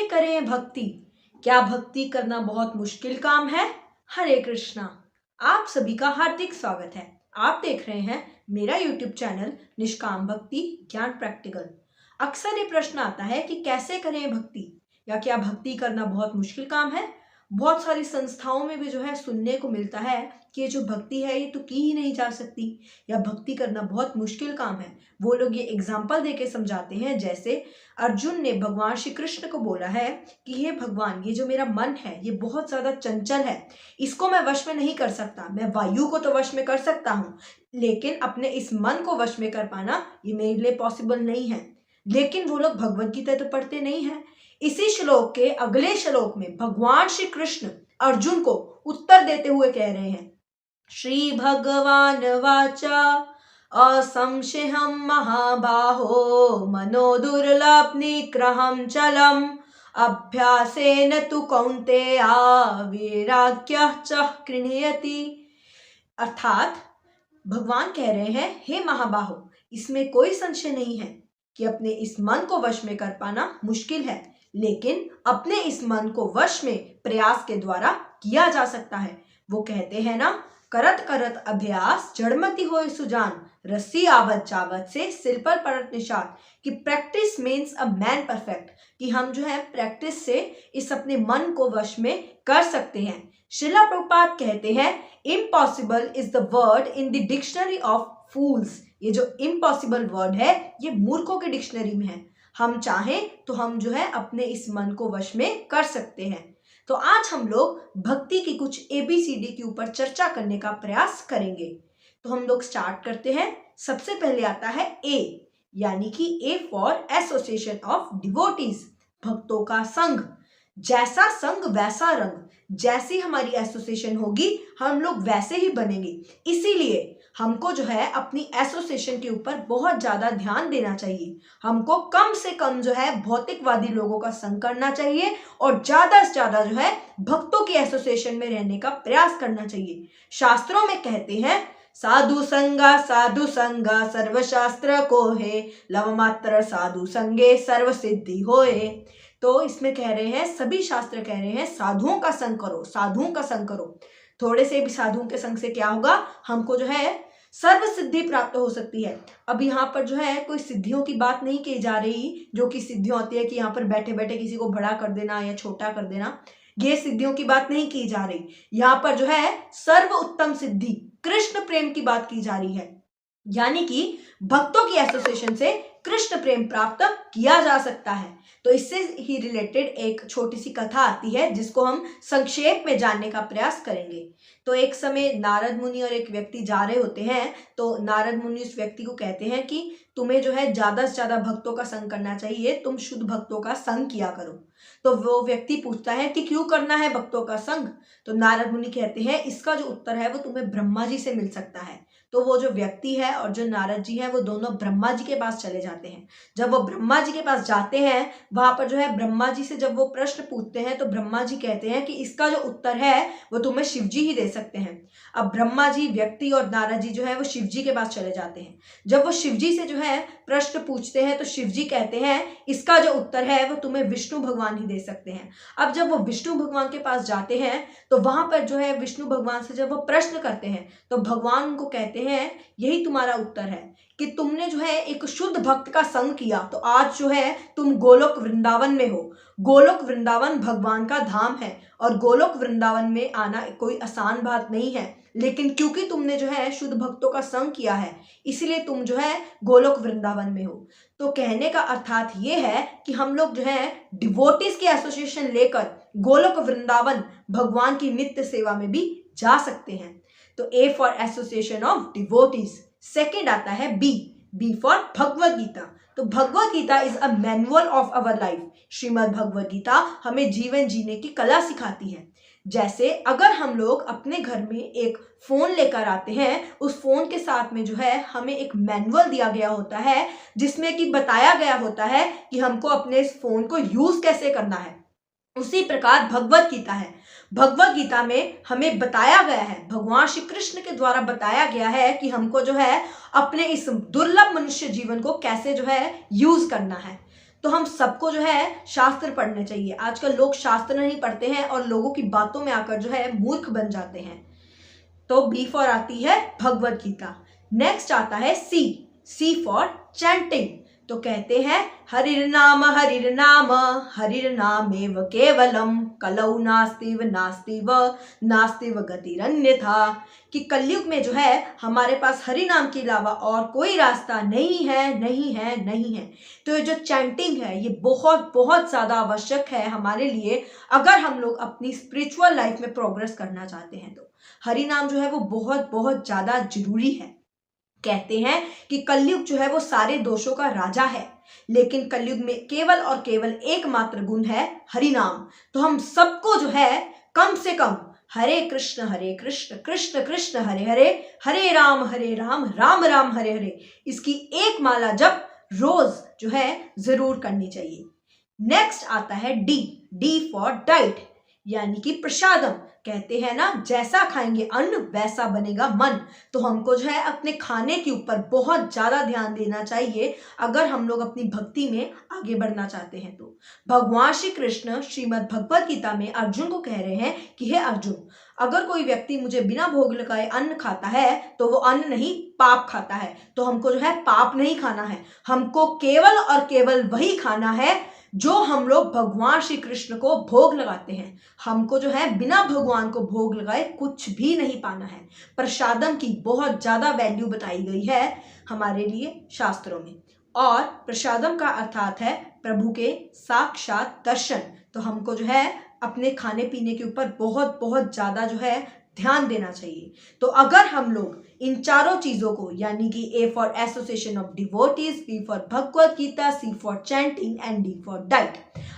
करें भक्ति? क्या भक्ति करना बहुत मुश्किल काम है? हरे कृष्णा। आप सभी का हार्दिक स्वागत है। आप देख रहे हैं मेरा YouTube चैनल निष्काम भक्ति ज्ञान प्रैक्टिकल। अक्सर ये प्रश्न आता है कि कैसे करें भक्ति, या क्या भक्ति करना बहुत मुश्किल काम है। बहुत सारी संस्थाओं में भी जो है सुनने को मिलता है कि ये जो भक्ति है ये तो की ही नहीं जा सकती, या भक्ति करना बहुत मुश्किल काम है। वो लोग ये एग्जाम्पल देके समझाते हैं, जैसे अर्जुन ने भगवान श्री कृष्ण को बोला है कि हे भगवान, ये जो मेरा मन है ये बहुत ज्यादा चंचल है, इसको मैं वश में नहीं कर सकता। मैं वायु को तो वश में कर सकता हूँ, लेकिन अपने इस मन को वश में कर पाना ये मेरे लिए पॉसिबल नहीं है। लेकिन वो लोग भगवद गीता तो पढ़ते नहीं है। इसी श्लोक के अगले श्लोक में भगवान श्री कृष्ण अर्जुन को उत्तर देते हुए कह रहे हैं, श्री भगवान वाचा असंशयम महाबाहो मनो दुर्लभ निग्रहम चलम अभ्यासेन तु कौन्तेया वैराग्यः च गृह्यति। अर्थात भगवान कह रहे हैं, हे महाबाहो, इसमें कोई संशय नहीं है कि अपने इस मन को वश में कर पाना मुश्किल है, लेकिन अपने इस मन को वश में प्रयास के द्वारा किया जा सकता है। वो कहते हैं ना, करत करत अभ्यास जड़मति होय सुजान, रस्सी आवत जावत से सिर पर पड़त निशान। कि practice means a man perfect, कि हम जो है प्रैक्टिस से इस अपने मन को वश में कर सकते हैं। श्रीला प्रभुपाद कहते हैं, impossible is the word in the dictionary of fools. ये जो इम्पॉसिबल वर्ड है ये मूर्खों के डिक्शनरी में है। हम चाहें तो हम जो है अपने इस मन को वश में कर सकते हैं। तो आज हम लोग भक्ति की कुछ ABCD के ऊपर चर्चा करने का प्रयास करेंगे। तो हम लोग स्टार्ट करते हैं। सबसे पहले आता है A, यानी कि A for association of devotees, भक्तों का संघ। जैसा संघ वैसा रंग, जैसी हमारी एसोसिएशन होगी हम लोग वैसे ही बनेंगे। इसीलिए हमको जो है अपनी एसोसिएशन के ऊपर बहुत ज्यादा ध्यान देना चाहिए। हमको कम से कम जो है भौतिकवादी लोगों का संग करना चाहिए और ज्यादा से ज्यादा जो है भक्तों की एसोसिएशन में रहने का प्रयास करना चाहिए। शास्त्रों में कहते हैं, साधु संगा सर्वशास्त्र को है, लव मात्र साधु संगे सर्व सिद्धि होए। तो इसमें कह रहे हैं, सभी शास्त्र कह रहे हैं साधुओं का संग करो, साधुओं का संग करो। थोड़े से भी साधुओं के संग से क्या होगा, हमको जो है सर्व सिद्धि प्राप्त हो सकती है। अब यहाँ पर जो है कोई सिद्धियों की बात नहीं की जा रही, जो कि सिद्धियां होती है कि यहाँ पर बैठे बैठे किसी को बड़ा कर देना या छोटा कर देना, ये सिद्धियों की बात नहीं की जा रही। यहाँ पर जो है सर्व उत्तम सिद्धि कृष्ण प्रेम की बात की जा रही है, यानी कि भक्तों की एसोसिएशन से कृष्ण प्रेम प्राप्त किया जा सकता है। तो इससे ही रिलेटेड एक छोटी सी कथा आती है जिसको हम संक्षेप में जानने का प्रयास करेंगे। तो एक समय नारद मुनि और एक व्यक्ति जा रहे होते हैं। तो नारद मुनि उस व्यक्ति को कहते हैं कि तुम्हें जो है ज्यादा से ज्यादा भक्तों का संग करना चाहिए, तुम शुद्ध भक्तों का संग किया करो। तो वो व्यक्ति पूछता है कि क्यों करना है भक्तों का संग। तो नारद मुनि कहते हैं, इसका जो उत्तर है वो तुम्हें ब्रह्मा जी से मिल सकता है। तो वो जो व्यक्ति है और जो नारद जी है वो दोनों ब्रह्मा जी के पास चले जाते हैं। जब वो ब्रह्मा जी के पास जाते हैं, वहां पर जो है ब्रह्मा जी से जब वो प्रश्न पूछते हैं तो ब्रह्मा जी कहते हैं कि इसका जो उत्तर है वो तुम्हें शिव जी ही दे सकते हैं। अब ब्रह्मा जी, व्यक्ति और नारद जी जो है वो शिव जी के पास चले जाते हैं। जब वो शिव जी से जो है प्रश्न पूछते हैं तो शिव जी कहते हैं इसका जो उत्तर है वो तुम्हें विष्णु भगवान ही दे सकते हैं। अब जब वो विष्णु भगवान के पास जाते हैं तो वहां पर जो है विष्णु भगवान से जब वो प्रश्न करते हैं तो भगवान उनको कहते हैं, यही तुम्हारा उत्तर है कि तुमने जो है एक शुद्ध भक्त का संग किया, तो आज जो है तुम गोलोक वृंदावन में हो। गोलोक वृंदावन भगवान का धाम है और गोलोक वृंदावन में आना कोई आसान बात नहीं है, लेकिन क्योंकि तुमने जो है शुद्ध भक्तों का संग किया है इसलिए तुम जो है गोलोक वृंदावन में हो। तो कहने का अर्थात ये है कि हम लोग जो है डिवोटीज की एसोसिएशन लेकर गोलोक वृंदावन भगवान की नित्य सेवा में भी जा सकते हैं। तो A for association of devotees. Second आता है B फॉर भगवद गीता। तो Bhagavad Gita is a manual of our life. Shrimad Bhagavad Gita हमें जीवन जीने की कला सिखाती है। जैसे अगर हम लोग अपने घर में एक फोन लेकर आते हैं, उस फोन के साथ में जो है हमें एक मैनुअल दिया गया होता है जिसमें कि बताया गया होता है कि हमको अपने इस फोन को यूज कैसे करना है। उसी प्रकार भगवद गीता है। भगवद गीता में हमें बताया गया है, भगवान श्री कृष्ण के द्वारा बताया गया है कि हमको जो है अपने इस दुर्लभ मनुष्य जीवन को कैसे जो है यूज करना है। तो हम सबको जो है शास्त्र पढ़ने चाहिए। आजकल लोग शास्त्र नहीं पढ़ते हैं और लोगों की बातों में आकर जो है मूर्ख बन जाते हैं। तो बी फॉर आती है भगवत गीता। नेक्स्ट आता है सी फॉर चैंटिंग। तो कहते हैं हरिर नाम हरिर नामेव केवलम कलौ नास्तिव गतिरन्यथा। कि कलयुग में जो है हमारे पास हरि नाम के अलावा और कोई रास्ता नहीं है। तो ये जो चैंटिंग है ये बहुत बहुत ज़्यादा आवश्यक है हमारे लिए, अगर हम लोग अपनी स्पिरिचुअल लाइफ में प्रोग्रेस करना चाहते हैं। तो हरि नाम जो है वो बहुत बहुत ज़्यादा जरूरी है। कहते हैं कि कलयुग जो है वो सारे दोषों का राजा है, लेकिन कलयुग में केवल और केवल एकमात्र गुण है हरि नाम। तो हम सबको जो है कम से कम हरे कृष्ण कृष्ण कृष्ण हरे हरे, हरे राम राम राम हरे हरे, इसकी एक माला जप रोज जो है जरूर करनी चाहिए। नेक्स्ट आता है डी फॉर डाइट, यानी कि प्रसादम। कहते हैं ना, जैसा खाएंगे अन्न वैसा बनेगा मन। तो हमको जो है अपने खाने के ऊपर बहुत ज्यादा ध्यान देना चाहिए अगर हम लोग अपनी भक्ति में आगे बढ़ना चाहते हैं। तो भगवान श्री कृष्ण श्रीमद् भगवत गीता में अर्जुन को कह रहे हैं कि हे अर्जुन, अगर कोई व्यक्ति मुझे बिना भोग लगाए अन्न खाता है तो वो अन्न नहीं पाप खाता है। तो हमको जो है पाप नहीं खाना है, हमको केवल और केवल वही खाना है जो हम लोग भगवान श्री कृष्ण को भोग लगाते हैं। हमको जो है बिना भगवान को भोग लगाए कुछ भी नहीं पाना है। प्रसादम की बहुत ज्यादा वैल्यू बताई गई है हमारे लिए शास्त्रों में, और प्रसादम का अर्थात है प्रभु के साक्षात दर्शन। तो हमको जो है अपने खाने पीने के ऊपर बहुत बहुत ज्यादा जो है ध्यान देना चाहिए। तो अगर हम लोग इन चारों चीजों को, यानी कि A for association of devotees, B for Bhagavat Gita, C for chanting and D for diet,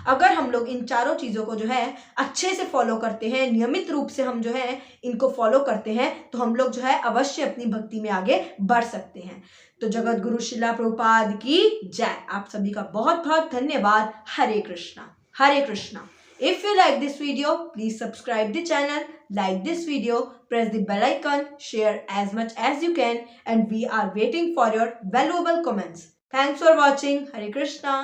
अगर हम लोग इन चारों चीजों को जो है अच्छे से फॉलो करते हैं, नियमित रूप से हम जो है इनको फॉलो करते हैं, तो हम लोग जो है अवश्य अपनी भक्ति में आगे बढ़ सकते हैं। तो जगत गुरु शिला प्रभुपाद की जय। आप सभी का बहुत बहुत धन्यवाद। हरे कृष्णा हरे Krishna. If you like this video, please subscribe the channel, like this video, press the bell icon, share as much as you can, and we are waiting for your valuable comments. Thanks for watching. Hare Krishna.